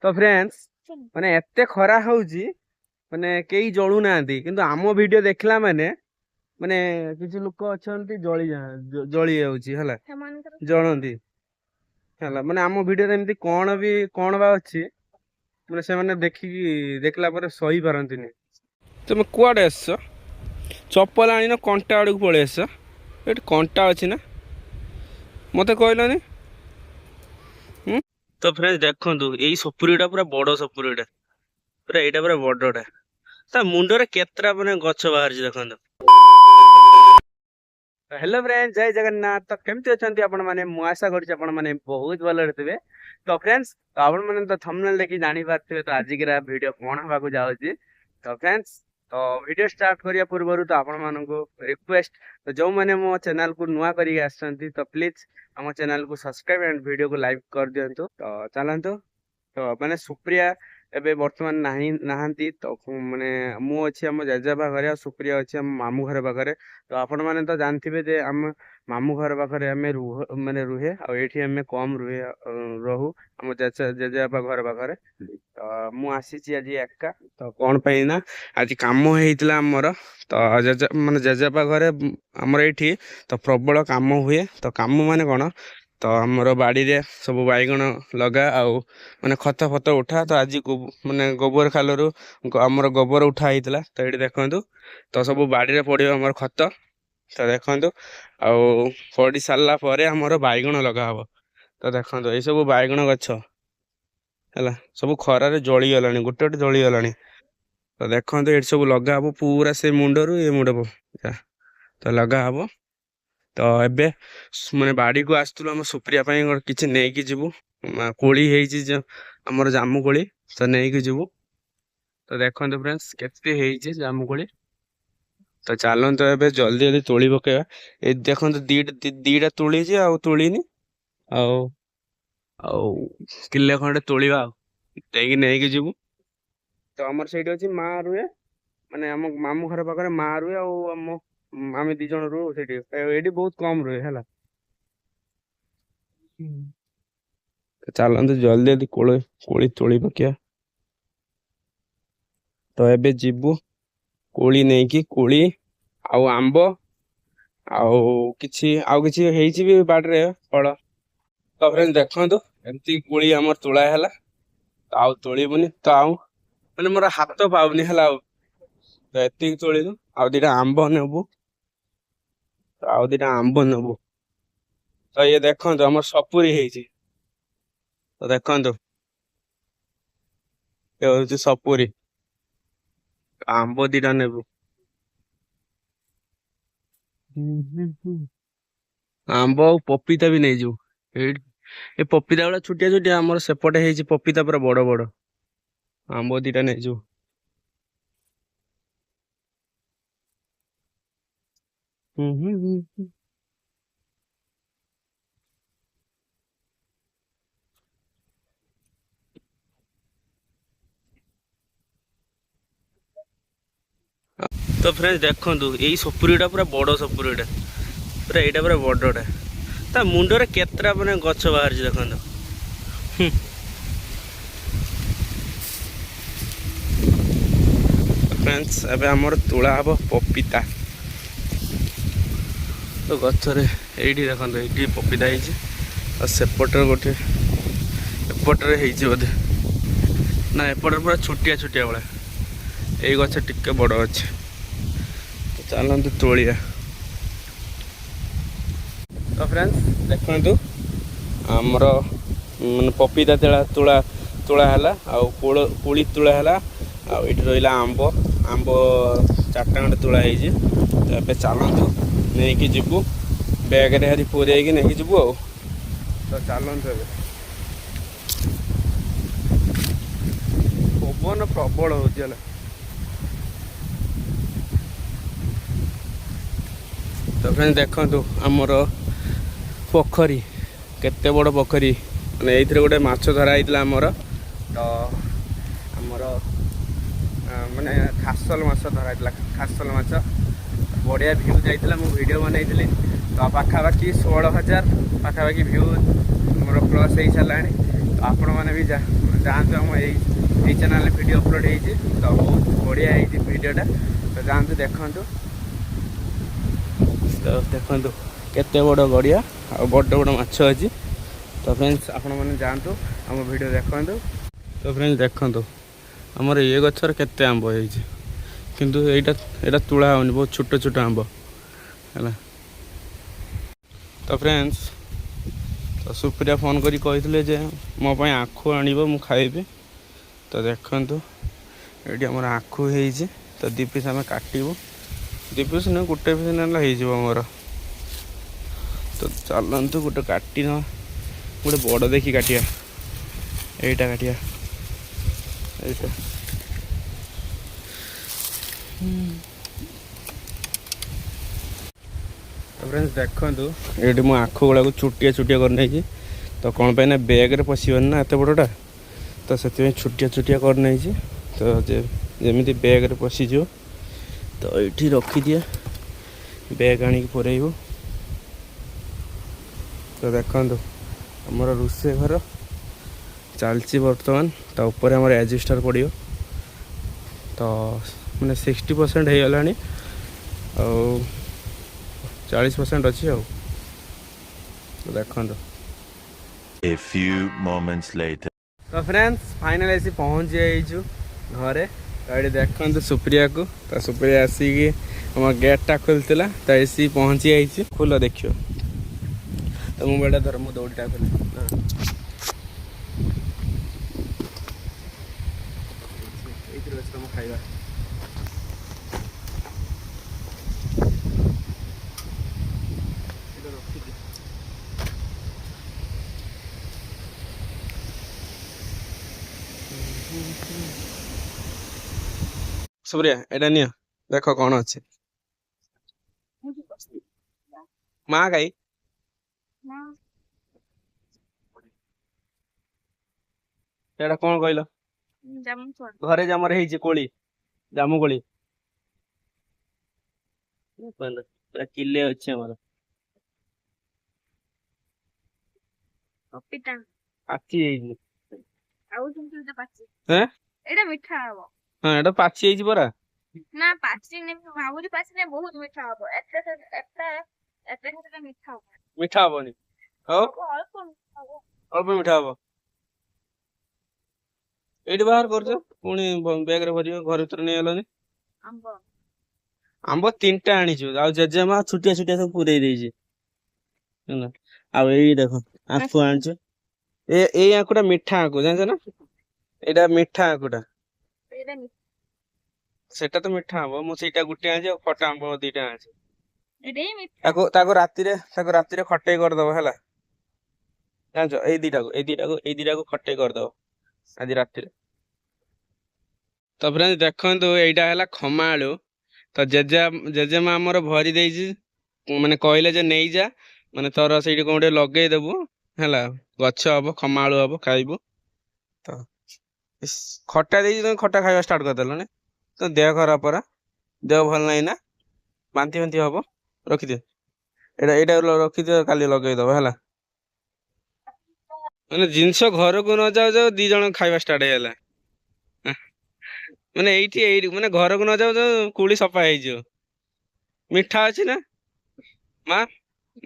तो फ्रेंड्स माने एते खरा होउची माने केही जळू नांदी किंतु आमो वीडियो देखला माने किछि लोक अछंती जळी जाउची हला जळंती हला माने आमो वीडियो रे एमती कोन बा अछि माने से माने देखला पर सही पारंतिनी। तुम कुआडे आस चप्पल आनिन कंटा आड़ को पळे आस एट कंटा अछि ना मते कहलनी। तो फ्रेंड्स देखंतु एई सपुरीटा पूरा बड़ सपुरीटा पूरा एटा पूरा बड़टा ता मुंडरे केतरा माने गछ बाहर देखंतु। हेलो फ्रेंड्स जय जगन्नाथ। तो केमती अछंती आपण माने मु आशा करछि आपण माने बहुत भलो रहथिबे। तो फ्रेंड्स तो आपण माने तो थंबनेल देखि जानि पारथिबे तो आज के वीडियो कोन हबा को जाउछि। तो फ्रेंड्स तो वीडियो स्टार्ट करिया पूर्वरु तो आपण मानको रिक्वेस्ट तो जो माने मो चैनल को नुआ करी आछंती तो प्लीज हम चैनल को सब्सक्राइब एंड वीडियो को लाइक कर दियंतु। तो चलंतु तो माने सुप्रिया एबे वर्तमान नाही नाहंती तो माने मु अछि हम जजबा घरे सुप्रिया अछि हम मामू घर पाखरे। तो आपण माने तो जानथिबे जे हम मामू घर पाखरे हमें माने रुहे आ एठी हमें कम रुहे रहू हम जजबा घर पाखरे। तो मु आसीची आज एका तो कोन पई ना आज काम हेइतला हमर तो माने जजबा घरे हमर एठी तो प्रबल काम हुए। तो काम माने कोन तो हमर बाड़ी रे सब बैगण लगा आउ माने खत फत उठा तो आज माने गोबर खालरू हमर गोबर उठा हेइतला। तो एठी देखंतु तो सब बाड़ी रे पड़ियो हमर खत तो देखंतु आउ पड़ी सारला परे हमर बैगण लगा हबो। तो देखंतु ए सब बैगण गछ हला सब खरा रे जळी गलानी गोटे गोटे जळी गलानी। तो देखंतु एठी सब लगा हबो पूरा से मुंडरू ए मुंड तो लगा हबो। तो एबे माने बाड़ी को आस्तुल हम सुप्रिया पई किछि नै कि जिवु कोली हेइछि जे हमर जामु कोली तो नै कि जिवु। तो देखंतु फ्रेंड्स केते हेइछि जामु कोली। तो चलन तो एबे जल्दी जल्दी तोली पकेबा ए देखंतु दीटा तोली जे आ तोलीनी आउ आउ किले खंडे तोलिबा तेगी नै कि जिवु। तो हमर सेठी अछि मा रुए माने हम मामू घर पाखरे मा रुए आ हम आमे दी जण रू सेठी एडी बहुत कम रुए हला। चलंतु जल्दी जल्दी कोली तोली पकिया। तो एबे जिवु कोली नै कि कोली आउ आंबो आउ किछि हेइछि भी बाडरे फळ। तो फ्रेंड्स देखंतु एमती कोली हमर तोळा हला आउ तोळीबुनी तो आउ माने मोर हाथ पाउनी हला। तो एती तोळीनु आउ दिटा आंबो नेबु आउ दिटा आंबो नेबु। तो ये देखंतु हमर सपुरी हेइछि। तो देखंतु ए होछि सपुरी आंबो दिटा नेबु आंबो पपीता भी नै जो ए पपीता वाला छुटिया छुटिया हमर सेपटे हेइछि पपीता पूरा बड़ बड़ आंबो दिटा नै जो। तो फ्रेंड्स देखंतु एई सपुरीटा पूरा बड़ सपुरीटा पूरा एटा पूरा बड़टा ता मुंडरे केतरा माने गछ बाहर देखंतु। फ्रेंड्स एबे हमर तुळा हबो पपीता। तो गछरे एठी देखंतु एठी पपीता हेइछि आ सेपटर गोटे एपटरे हेइछि बोधे ना एपटर पूरा छोटिया छोटिया वाला एई गछ टिके बड़ अछि। तो चलंतु तोलिया। तो फ्रेंड्स देखंतु हमर मन पपीता तुळा हला आ कोली तुळा हला आ एठी रहिला आंबो चारटा खंडे तुळा हेइछि। तो एबे चलंतु नै कि जिवु बैग रे हरी पूरे कि नै कि जिवु आ। तो चलंतु एबे पवन प्रबल होछि हला। तो फ्रेंड्स देखंतु हमर पोखरी केते बड़ पोखरी माने एइथरे गोटे माछ धरा हेइतला हमर। तो हमर माने खासल माछ धरा हेइतला खासल माछ बढ़िया व्यू जाइतला मु वीडियो बनैथिली। तो पाखापाखि 16,000 पाखापाखि व्यू मोर प्लस हेइ सालानी। तो आपण माने भी जातु आम यही चैनल वीडियो अपलोड होती तो बहुत बढ़िया वीडियोटा तो जातु देखु तो देखु केते बड़ गड़िया आ बड़ बड़ माछ अच्छी तो फ्रेंड्स आपण मैंने जातु आम वीडियो देखु तो फ्रेंड्स देखु आमर ये गचर केते आंब होती किंतु एटा तुला होनी बहुत छोट छोट आंब है तो फ्रेंड्स तो सुप्रिया फोन करी कही जे मो पाई आखु आनिबो मु खाइबे तो देखंतु एटी हमर आखु हेइछि तो दी पीस हमें काटिबो दी पीस न गुटे पीस नला हेइजिबो हमर तो चलंतु गुटे काटी न गुटे बड़ देखि काटिया एटा काटिया एटा तो फ्रेंड्स देखंतु एटी मो आखु गुला को छुटिया छुटिया कर नै तो कौन पे ना बैग रे पशिबन ना एत बड़टा तो से छुटिया छुटिया कर नहीं तो जमी बैग रे पशिज तो ये रखी दिए बैग आनिक पुरेब तो देखो आमर रोषे घर चलती बर्तमान तो ऊपर आमर एडजस्टर पड़ो तो मैंने 60% हो गला 40% अच्छी तो देखो A few moments later. तो फ्रेंड्स फाइनल ऐसी पहुँच जाइए घरे तो ये देखते सुप्रिया को तो सुप्रिया आसिकी आम गेटा खोलता तो ऐसी पहुँची जाइए खोल देखियो तो मुझे धर मु दौड़ीटा खोल खाइबा सुप्रिया एटा नियो देख कौन अच्छे माँ गाई एटा कौन कहल घरे जमर है कोली जामु कोली किले अच्छे हमारा पाची हाँ एटा पाची परा ना पाची ने भाबुरी पाची ने बहुत मीठा हबो एते मीठा हबो मीठा हबनी हो अल्प मीठा हबो एटी बाहर करछ पुणी बैग रे भरियो घर भीतर नै आलोनी आंबो आंबो तीनटा आनीछु आ जेजेमा छुटिया छुटिया सब पुरै देइछि हैन आ एई देखो आखु आनछु ए आखुटा मीठा आखु जानछ ना एटा मीठा आखुटा एटा सेटा तो मीठा हबो मु सेटा गुटे आजे खटा आंबो दीटा आजे एटा ही मीठा ताको राती रे खटै कर दबो हला जानछ ए दीटा को खटै कर दबो आज राती रे तो फ्रेंड्स देखंतु एटा हला खमा आलू तो जेजेमा हमर भरी देइछि माने कहले जे नै जा माने तोर सेठी कोडे लगे देबु हला गछ हबो खमा आलू हबो खाइबो तो खट्टा देइछि तो खट्टा खाइबा स्टार्ट कर देलो ने तो देह खराब परा देह भल नहीं ना बांती बांती हम रखी दे एटा रखी दे काली लगे दबो हला माने जिंस घर को न जाओ जाओ दी जण खाइबा स्टार्ट हैला माने एठी माने घर को न जाओ जाओ कुली सफा हे जो मीठा अछि ना मां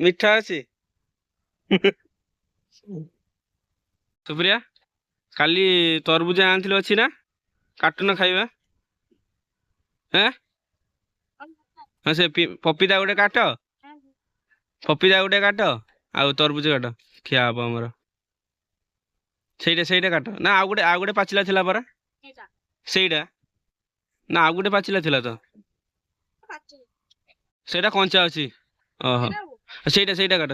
मीठा अछि सुप्रिया काली तरबुज आनथिलो अछि ना काटुन खाइबा हैं हाँ से पपीता गोटे काट पपीता गोटे काट आ तरबुज काट खिया हम हमर ସେଇଟା କାଟ ନା ଆଉ ଗୋଟେ ପାଚିଲା ଥିଲା ପରା ସେଇଟା ନା ଆଉ ଗୋଟେ ପାଚିଲା ଥିଲା ତ ସେଇଟା କଞ୍ଚା ଅଛି ଓହୋ ସେଇଟା କାଟ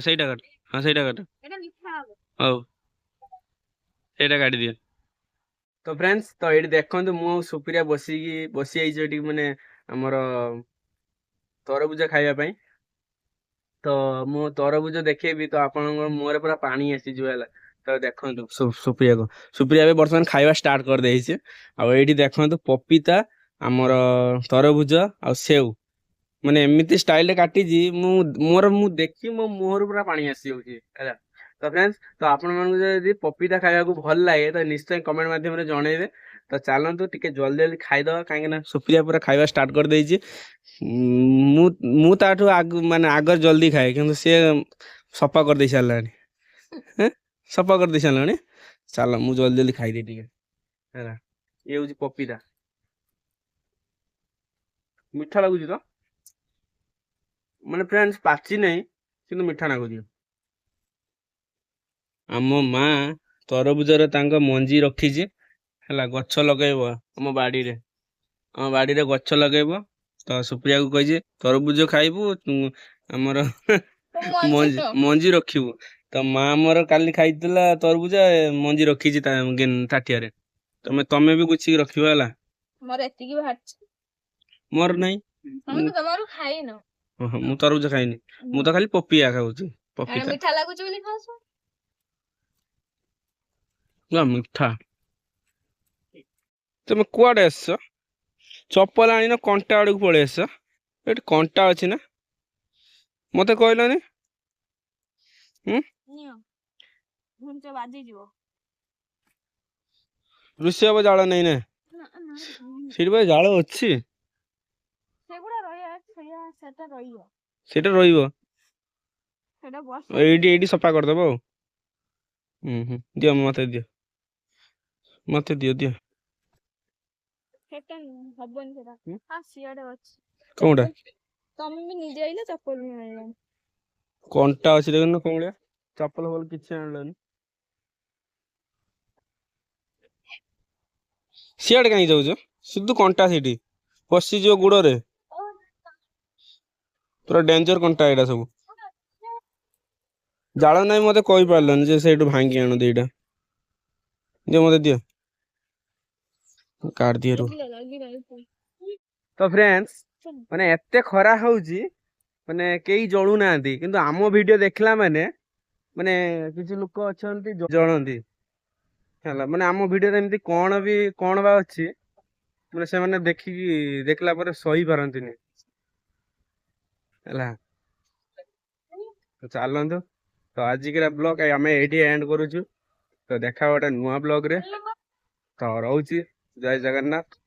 ହଁ ସେଇଟା କାଟ ହଉ ସେଇଟା କାଟି ଦିଅ तो फ्रेंड्स तो ये देखते मु सुप्रिया बसी आई माने हमर तरबुज खाइबा तो मु तरबुज देखेबी तो आपण मुहर पूरा पानी आसी जुला तो देखो सुप्रिया भी बर्तमान खाइबा स्टार्ट कर देइछे आ एठी देखो पपीता हमर तरबुज आ सेव माने एमिति स्टाइल रे काटी जी मु देखी मो मुहर पूरा पानी आसी होची हैला ତ ଫ୍ରେଣ୍ଡସ୍ ତ ଆପଣମାନଙ୍କୁ ଯଦି ପପିତା ଖାଇବାକୁ ଭଲ ଲାଗେ ତ ନିଶ୍ଚୟ କମେଣ୍ଟ ମାଧ୍ୟମରେ ଜଣେଇବେ। ତ ଚାଲନ୍ତୁ ଟିକେ ଜଲ୍ଦି ଜଲ୍ଦି ଖାଇଦବା କାହିଁକି ନା ସୁପ୍ରିୟା ପୁରା ଖାଇବା ଷ୍ଟାର୍ଟ କରିଦେଇଛି। ମୁଁ ମୁଁ ତାଠୁ ମାନେ ଆଗରେ ଜଲ୍ଦି ଖାଏ କିନ୍ତୁ ସିଏ ସଫା କରିଦେଇ ସାରିଲାଣି। ହେଁ? ସଫା କରିଦେଇ ସାରିଲାଣି। ଚାଲ ମୁଁ ଜଲ୍ଦି ଜଲ୍ଦି ଖାଇଦିଏ ଟିକେ ହେଲା। ଇଏ ହଉଛି ପପିତା, ମିଠା ଲାଗୁଛି ତ ମାନେ ଫ୍ରେଣ୍ଡସ୍ ପାଚି ନାହିଁ କିନ୍ତୁ ମିଠା ଲାଗୁଛି। ଆମ ମା ତରଭୁଜରେ ତାଙ୍କ ମଞ୍ଜି ରଖିଛି ହେଲା, ଗଛ ଲଗେଇବ ଆମ ବାଡିରେ ଗଛ ଲଗେଇବ। ତ ସୁପ୍ରିୟାକୁ କହିଛି ତରଭୁଜ ଖାଇବୁ ଆମର ମଞ୍ଜି ରଖିବୁ। ତ ମା ଆମର କାଲି ଖାଇଥିଲା ତରଭୁଜ, ମଞ୍ଜି ରଖିଛି ତାଟିଆରେ। ତମେ ବି ଗୁଛିକି ରଖିବ ହେଲା। ମୋର ଏତିକି ବାହାରିଛି। ମୋର ନାହିଁ, ତମେ ତ ଜମାରୁ ଖାଇନ। ମୁଁ ତରଭୁଜ ଖାଇନି, ମୁଁ ତ ଖାଲି ପପିଆ ଖାଉଛି। ପପିତା ମିଠା ଲାଗୁଛି ବୋଲି ଖାଉଛ। ମିଠା। ତମେ କୁଆଡେ ଆସିଛ? ଚପଲ ଆଣିନ, କଣ୍ଟା ଆଡକୁ ପଳେଇ ଆସିଛ। ଏଠି କଣ୍ଟା ଅଛି ନା, ମତେ କହିଲନି। ବାଜିଯିବ। ରୋଷେଇ ହବ, ଜାଳ ନେଇ ନା ସେଇଠି ବା ଜାଳ ଅଛି। ସେଗୁଡା ସେଟା ରହିବ। ସେଇଟା ରହିବ, ସେଟା ଏଇଠି ସଫା କରିଦବ ଆଉ। ଦିଅ ମତେ ଦିଅ। ସେଟା ହବନି ସେଟା। ସିଆଡେ ଅଛି। କୋଉଟା? ତମେ ବି ନିଜେ ଆଇଲେ ଚପଲ ବି ଆଣିଲନି। କଣ୍ଟା ଅଛି ଦେଖୁନ କୋଉ ଭଳିଆ। ଚପଲ ଫପଲ କିଛି ଆଣିଲନି। ସିଆଡେ କାହିଁ ଯାଉଛ? শুধু କଣ୍ଟା ସେଇଠି ପଶିଯିବ ଗୋଡରେ। ପୁରା ଡେଞ୍ଜର କଣ୍ଟା ଏଇଟା ସବୁ। ଜାଳ ନାହିଁ ମତେ କହିପାରିଲନି ଯେ ସେଇଠୁ ଭାଙ୍ଗି ଆଣ ଦିଟା। ମତେ ଦିଅ, କାଢିଦିଅ। ତ ଫ୍ରେଣ୍ଡସ୍ ମାନେ ଏତେ ଖରା ହଉଛି ମାନେ କେହି ଜଳୁନାହାନ୍ତି, କିନ୍ତୁ ଆମ ଭିଡିଓ ଦେଖିଲା ମାନେ କିଛି ଲୋକ ଅଛନ୍ତି ଜଳନ୍ତି ହେଲା। ମାନେ ଆମ ଭିଡିଓରେ ଏମିତି କଣ ବା ଅଛି ମାନେ ସେମାନେ ଦେଖିଲା ପରେ ସହି ପାରନ୍ତିନି ହେଲା। ଚାଲନ୍ତୁ ତ ଆଜିର ବ୍ଲଗ ଆମେ ଏଇଠି ଏଣ୍ଡ କରୁଛୁ। ତ ଦେଖା ଗୋଟେ ନୂଆ ବ୍ଲଗ ରେ। ତ ରହୁଛି, ଜୟ ଜଗନ୍ନାଥ।